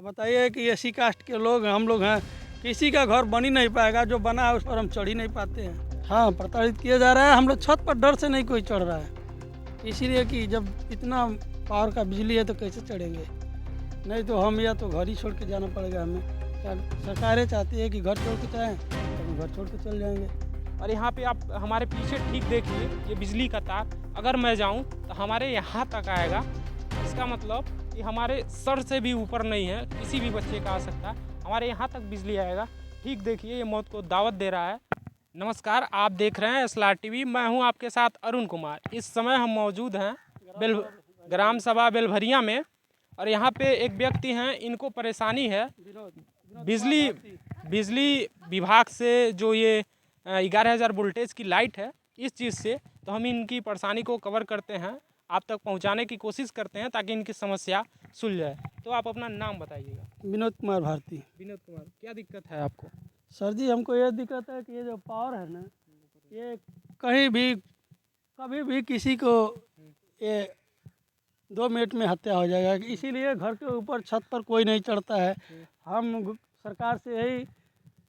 अब बताइए कि एसी कास्ट के लोग हम लोग हैं, किसी का घर बन ही नहीं पाएगा, जो बना है उस पर हम चढ़ ही नहीं पाते हैं। हाँ, प्रताड़ित किया जा रहा है। हम लोग छत पर डर से नहीं कोई चढ़ रहा है, इसीलिए कि जब इतना पावर का बिजली है तो कैसे चढ़ेंगे। नहीं तो हम या तो घर ही छोड़ के जाना पड़ेगा हमें। क्या सरकारें चाहती है कि घर छोड़ के जाएँ, तो हम घर छोड़ के चल जाएंगे। और यहाँ पे आप हमारे पीछे ठीक देखिए, ये बिजली का तार अगर मैं जाऊँ तो हमारे यहाँ तक आएगा। इसका मतलब कि हमारे सर से भी ऊपर नहीं है, किसी भी बच्चे का आ सकता है, हमारे यहाँ तक बिजली आएगा। ठीक देखिए, ये मौत को दावत दे रहा है। नमस्कार, आप देख रहे हैं SLR TV, मैं हूँ आपके साथ अरुण कुमार। इस समय हम मौजूद हैं ग्राम सभा बेलभरिया में, और यहाँ पे एक व्यक्ति हैं, इनको परेशानी है बिजली विभाग से, जो ये 11,000 वोल्टेज की लाइट है, इस चीज़ से। तो हम इनकी परेशानी को कवर करते हैं, आप तक पहुंचाने की कोशिश करते हैं ताकि इनकी समस्या सुलझे। तो आप अपना नाम बताइएगा। विनोद कुमार भारती। विनोद कुमार, क्या दिक्कत है आपको? सर जी, हमको ये दिक्कत है कि ये जो पावर है ना, ये कहीं भी कभी भी किसी को ये 2 मिनट में हत्या हो जाएगा। इसीलिए घर के ऊपर छत पर कोई नहीं चढ़ता है। हम सरकार से यही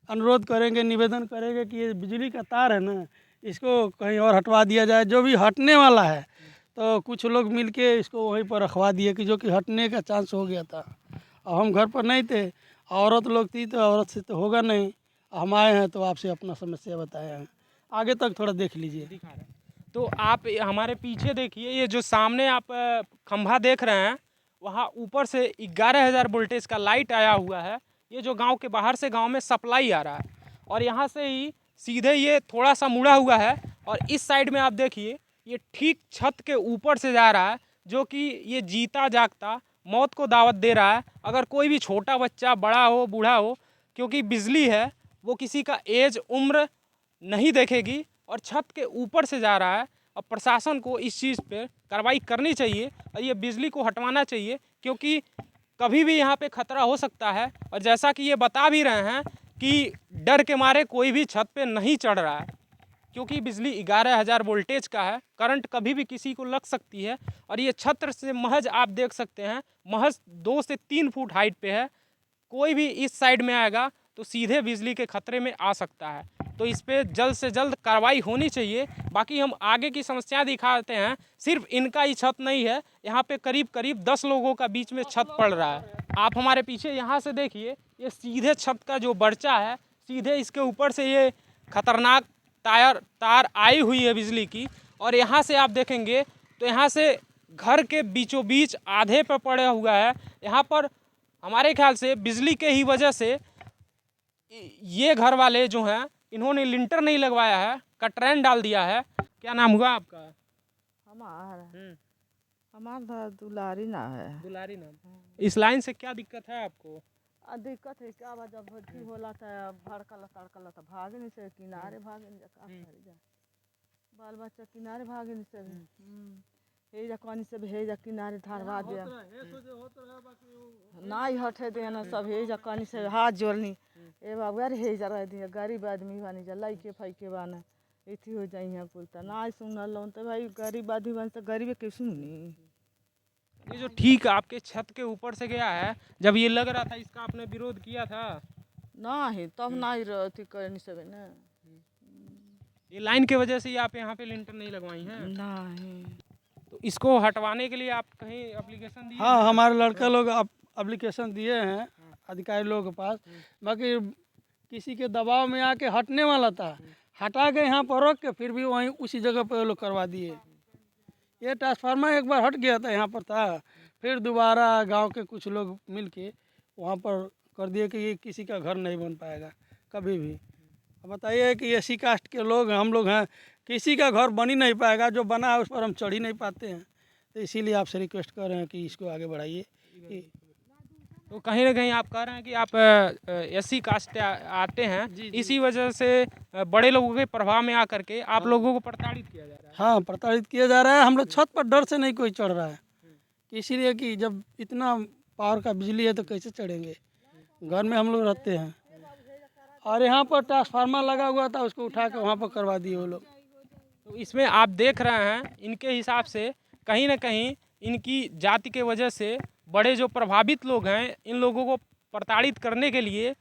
अनुरोध करेंगे, निवेदन करेंगे कि ये बिजली का तार है ना, इसको कहीं और हटवा दिया जाए। जो भी हटने वाला है तो कुछ लोग मिलके इसको वहीं पर रखवा दिए, कि जो कि हटने का चांस हो गया था। और हम घर पर नहीं थे, औरत लोग थी, तो औरत से तो होगा नहीं। हम आए हैं तो आपसे अपना समस्या बताए हैं, आगे तक थोड़ा देख लीजिए। दिखा रहे हैं। तो आप हमारे पीछे देखिए, ये जो सामने आप खंभा देख रहे हैं, वहाँ ऊपर से 11,000 वोल्टेज का लाइट आया हुआ है। ये जो गांव के बाहर से गांव में सप्लाई आ रहा है, और यहाँ से ही सीधे ये थोड़ा सा मुड़ा हुआ है, और इस साइड में आप देखिए, ये ठीक छत के ऊपर से जा रहा है, जो कि ये जीता जागता मौत को दावत दे रहा है। अगर कोई भी छोटा बच्चा, बड़ा हो, बूढ़ा हो, क्योंकि बिजली है, वो किसी का एज, उम्र नहीं देखेगी, और छत के ऊपर से जा रहा है। अब प्रशासन को इस चीज़ पे कार्रवाई करनी चाहिए, और ये बिजली को हटवाना चाहिए, क्योंकि कभी भी यहाँ पे खतरा हो सकता है। और जैसा कि ये बता भी रहे हैं कि डर के मारे कोई भी छत पे नहीं चढ़ रहा है, क्योंकि बिजली 11,000 वोल्टेज का है, करंट कभी भी किसी को लग सकती है। और ये छत से महज आप देख सकते हैं, महज 2 से 3 फुट हाइट पे है। कोई भी इस साइड में आएगा तो सीधे बिजली के खतरे में आ सकता है। तो इस पर जल्द से जल्द कार्रवाई होनी चाहिए। बाकी हम आगे की समस्या दिखाते हैं। सिर्फ इनका ही छत नहीं है, यहाँ पे करीब करीब 10 लोगों का बीच में छत पड़ रहा है। आप हमारे पीछे यहाँ से देखिए, ये सीधे छत का जो बर्चा है, सीधे इसके ऊपर से ये खतरनाक तार आई हुई है बिजली की। और यहाँ से आप देखेंगे तो यहाँ से घर के बीचों बीच आधे पर पड़ा हुआ है। यहाँ पर हमारे ख्याल से बिजली के ही वजह से ये घर वाले जो हैं, इन्होंने लिंटर नहीं लगवाया है, कटरैन डाल दिया है। क्या नाम हुआ आपका? हमार दुलारी ना है। दुलारी नाम। इस लाइन से क्या दिक्कत है आपको? दिक्कत है क्या बा, जब भट्टी होला था, भड़कला तड़कला था, भागे नहीं से किनारे भागे नहीं जा, बाल बच्चा किनारे भागे नहीं से, हे जा कनी से हे जा किनारे धारवा दिया, नहीं हटे दे ना सब, हे जा कनी से हाथ जोड़नी, ए बाबू यार हे जा रह दिया, गरीब आदमी बानी जा, लइके फैके बाना, इथी हो जाई है कुल, तो ना सुनल लोन, तो भाई गरीब आदमी बन, तो गरीबे के सुनी। ये जो ठीक आपके छत के ऊपर से गया है, जब ये लग रहा था, इसका आपने विरोध किया था? नहीं, तब नहीं रहती करनी सब ना, ये लाइन के वजह से ही आप यहाँ पे लिंटर नहीं लगवाई हैं? नहीं। तो इसको हटवाने के लिए आप कहीं एप्लीकेशन दिए? हाँ, हमारे लड़का लोग एप्लीकेशन दिए हैं अधिकारी लोगों के पास। बाकी किसी के दबाव में आके हटने वाला था, हटा के यहाँ पर रख के फिर भी वहीं उसी जगह पर लोग करवा दिए। ये ट्रांसफार्मर एक बार हट गया था, यहाँ पर था, फिर दोबारा गांव के कुछ लोग मिल के वहाँ पर कर दिए कि ये किसी का घर नहीं बन पाएगा कभी भी। अब बताइए कि एसी कास्ट के लोग हम लोग हैं, किसी का घर बन ही नहीं पाएगा, जो बना है उस पर हम चढ़ ही नहीं पाते हैं। तो इसीलिए आपसे रिक्वेस्ट कर रहे हैं कि इसको आगे बढ़ाइए। तो कहीं ना कहीं आप कह रहे हैं कि आप एससी कास्ट आते हैं, इसी वजह से बड़े लोगों के प्रभाव में आकर के आप लोगों को प्रताड़ित किया जा रहा है। हाँ, प्रताड़ित किया जा रहा है। हम लोग छत पर डर से नहीं कोई चढ़ रहा है, इसीलिए कि जब इतना पावर का बिजली है तो कैसे चढ़ेंगे। घर में हम लोग रहते हैं, और यहाँ पर ट्रांसफार्मर लगा हुआ था, उसको उठा के वहाँ पर करवा दिए वो लोग। तो इसमें आप देख रहे हैं, इनके हिसाब से कहीं ना कहीं इनकी जाति के वजह से बड़े जो प्रभावित लोग हैं इन लोगों को प्रताड़ित करने के लिए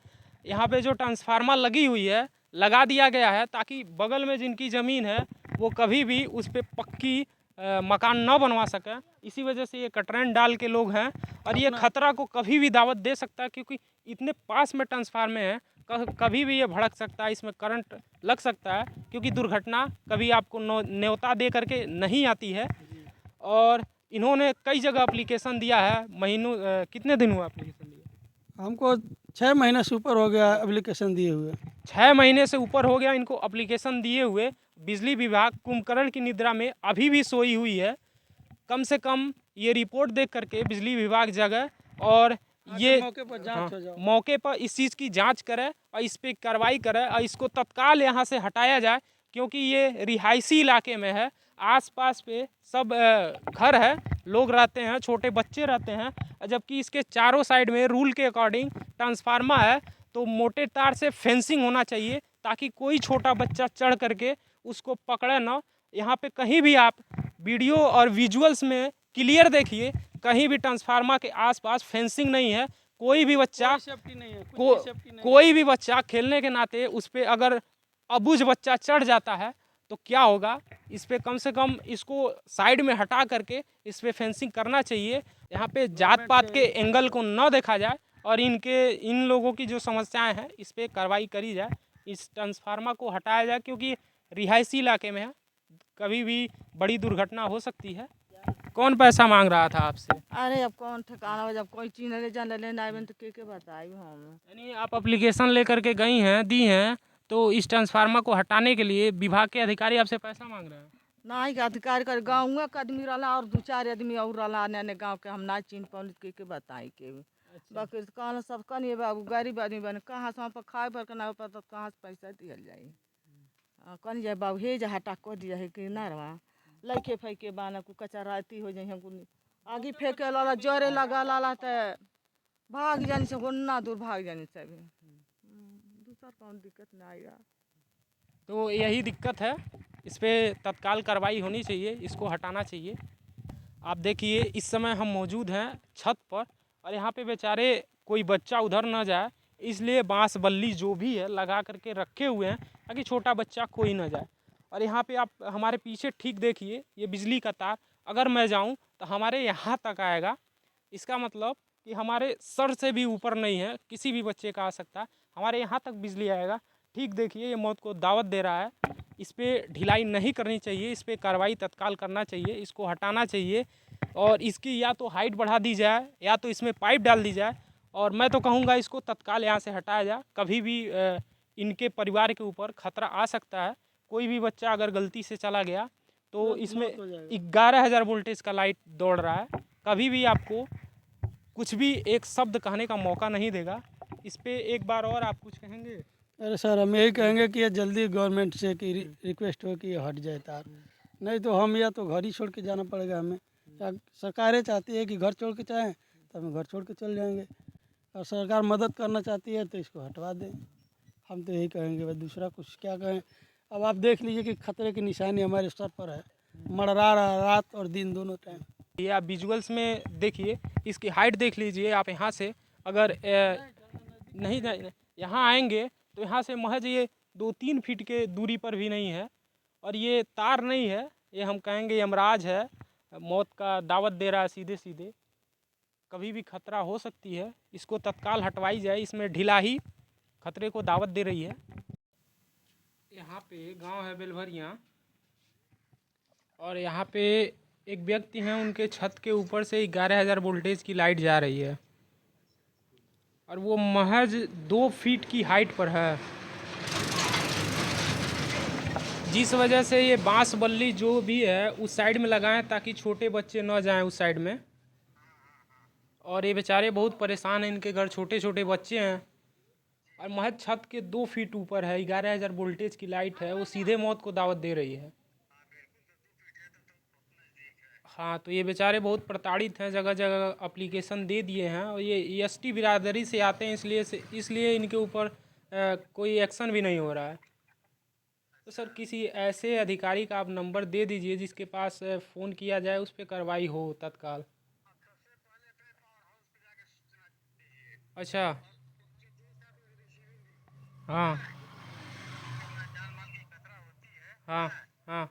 यहाँ पे जो ट्रांसफार्मर लगी हुई है लगा दिया गया है, ताकि बगल में जिनकी ज़मीन है वो कभी भी उस पर पक्की मकान न बनवा सकें। इसी वजह से ये कटरैन डाल के लोग हैं और ये खतरा को कभी भी दावत दे सकता है, क्योंकि इतने पास में ट्रांसफार्मर है, कभी भी ये भड़क सकता है, इसमें करंट लग सकता है, क्योंकि दुर्घटना कभी आपको न्योता दे करके नहीं आती है। और इन्होंने कई जगह एप्लीकेशन दिया है, महीनों कितने दिन हुआ एप्लीकेशन दिया? हमको 6 महीने से ऊपर हो गया एप्लीकेशन दिए हुए। 6 महीने से ऊपर हो गया इनको एप्लीकेशन दिए हुए। बिजली विभाग कुंभकर्ण की निद्रा में अभी भी सोई हुई है। कम से कम ये रिपोर्ट देख करके बिजली विभाग जगे और ये मौके पर जांच हो जाओ। मौके पर इस चीज़ की जांच करे और इस पर कार्रवाई करे और इसको तत्काल यहाँ से हटाया जाए, क्योंकि ये रिहायशी इलाके में है। आसपास पे सब घर है, लोग रहते हैं, छोटे बच्चे रहते हैं, जबकि इसके चारों साइड में रूल के अकॉर्डिंग ट्रांसफार्मर है, तो मोटे तार से फेंसिंग होना चाहिए, ताकि कोई छोटा बच्चा चढ़ करके उसको पकड़े ना। यहाँ पे कहीं भी आप वीडियो और विजुअल्स में क्लियर देखिए, कहीं भी ट्रांसफार्मर के आसपास फेंसिंग नहीं है। कोई भी बच्चा सेफ्टी नहीं है, कोई भी बच्चा खेलने के नाते उस पर अगर अबूझ बच्चा चढ़ जाता है तो क्या होगा। इस पे कम से कम इसको साइड में हटा करके इस पे फेंसिंग करना चाहिए। यहाँ पे जात पात के एंगल को न देखा जाए और इन लोगों की जो समस्याएं हैं इस पे कार्रवाई करी जाए, इस ट्रांसफार्मर को हटाया जाए, क्योंकि रिहायशी इलाके में है, कभी भी बड़ी दुर्घटना हो सकती है। कौन पैसा मांग रहा था आपसे? अरे अब कौन ठिकाना हो, जब कोई चीज ले जान ले आए तो के बताई हम। यानी आप एप्लीकेशन लेकर के गई हैं, दी हैं, तो इस ट्रांसफार्मर को हटाने के लिए विभाग के अधिकारी आपसे पैसा मांग रहे हैं? नहीं के अधिकारी कर गाँव के आदमी रहा और 2-4 आदमी और रहा, अन्य गाँव के हम ना चिन्ह पानी के बताई के। बाकी कहना सब कनिए बाबू गरीब आदमी बने, कहाँ से हम पर खाए पर ना पर तो कहाँ से पैसा दिया जाए। कन जाए बाबू हे जा हटा को दिया है कि ना रहा लइके फैके बाना को कचराती हो जाए हमको आगे फेंके लाला जोरे लगा लाला तो भाग जाने से होना दूर भाग जाने से भी दूसरा कौन दिक्कत ना आएगा। तो यही दिक्कत है, इस पर तत्काल कार्रवाई होनी चाहिए, इसको हटाना चाहिए। आप देखिए इस समय हम मौजूद हैं छत पर और यहाँ पे बेचारे कोई बच्चा उधर ना जाए, इसलिए बांस बल्ली जो भी है लगा करके रखे हुए हैं, ताकि छोटा बच्चा कोई ना जाए। और यहाँ पे आप हमारे पीछे ठीक देखिए, ये बिजली का तार, अगर मैं जाऊँ तो हमारे यहाँ तक आएगा। इसका मतलब कि हमारे सर से भी ऊपर नहीं है, किसी भी बच्चे का आ सकता है, हमारे यहाँ तक बिजली आएगा। ठीक देखिए ये मौत को दावत दे रहा है। इस पर ढिलाई नहीं करनी चाहिए, इस पर कार्रवाई तत्काल करना चाहिए, इसको हटाना चाहिए और इसकी या तो हाइट बढ़ा दी जाए या तो इसमें पाइप डाल दी जाए। और मैं तो कहूँगा इसको तत्काल यहाँ से हटाया जाए। कभी भी इनके परिवार के ऊपर खतरा आ सकता है। कोई भी बच्चा अगर गलती से चला गया तो इसमें 11,000 वोल्टेज का लाइट दौड़ रहा है, कभी भी आपको कुछ भी एक शब्द कहने का मौका नहीं देगा। इस पर एक बार और आप कुछ कहेंगे? अरे सर हम यही कहेंगे कि ये जल्दी गवर्नमेंट से कि रिक्वेस्ट हो कि ये हट जाए तार, नहीं तो हम या तो घर ही छोड़ के जाना पड़ेगा हमें। या सरकारें चाहती है कि घर छोड़ के चाहें तो हम घर छोड़ के चल जाएंगे, और सरकार मदद करना चाहती है तो इसको हटवा दें। हम तो यही कहेंगे, बस दूसरा कुछ क्या कहें। अब आप देख लीजिए कि खतरे की निशानी हमारे सर पर है, मडरा रहा है रात और दिन दोनों टाइम। ये आप विजुअल्स में देखिए, इसकी हाइट देख लीजिए आप। यहाँ से अगर नहीं यहाँ आएंगे तो यहाँ से महज ये 2-3 फीट के दूरी पर भी नहीं है। और ये तार नहीं है, ये हम कहेंगे यमराज है, मौत का दावत दे रहा है सीधे सीधे। कभी भी खतरा हो सकती है, इसको तत्काल हटवाई जाए, इसमें ढिलाई खतरे को दावत दे रही है। यहाँ पे गांव है बेलभरिया और यहाँ पे एक व्यक्ति हैं, उनके छत के ऊपर से 11,000 वोल्टेज की लाइट जा रही है और वो महज 2 फीट की हाइट पर है, जिस वजह से ये बांस बल्ली जो भी है उस साइड में लगाएं ताकि छोटे बच्चे न जाएं उस साइड में। और ये बेचारे बहुत परेशान हैं, इनके घर छोटे छोटे बच्चे हैं और महज छत के 2 फीट ऊपर है, 11,000 वोल्टेज की लाइट है, वो सीधे मौत को दावत दे रही है। हाँ, तो ये बेचारे बहुत प्रताड़ित हैं, जगह जगह एप्लीकेशन दे दिए हैं और ये एसटी बिरादरी से आते हैं, इसलिए इनके ऊपर कोई एक्शन भी नहीं हो रहा है। तो सर किसी ऐसे अधिकारी का आप नंबर दे दीजिए जिसके पास फ़ोन किया जाए, उस पर कार्रवाई हो तत्काल। अच्छा। हाँ हाँ हाँ।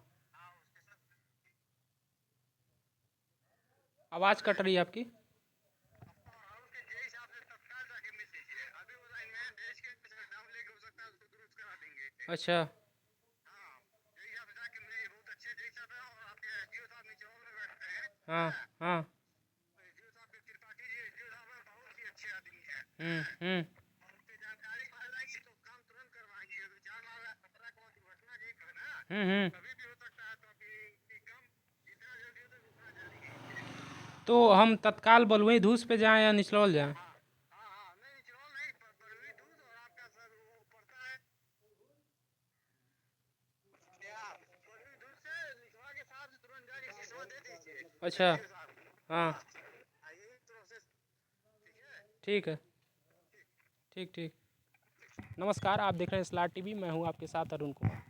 आवाज़ कट रही है आपकी। अच्छा। हाँ हाँ। हम्म। हम्म। तो हम तत्काल बलुई धूस पे जाएं या निचलौल जाएं? अच्छा। हाँ। ठीक है। ठीक ठीक। नमस्कार, आप देख रहे हैं स्लार टीवी, मैं हूं आपके साथ अरुण कुमार।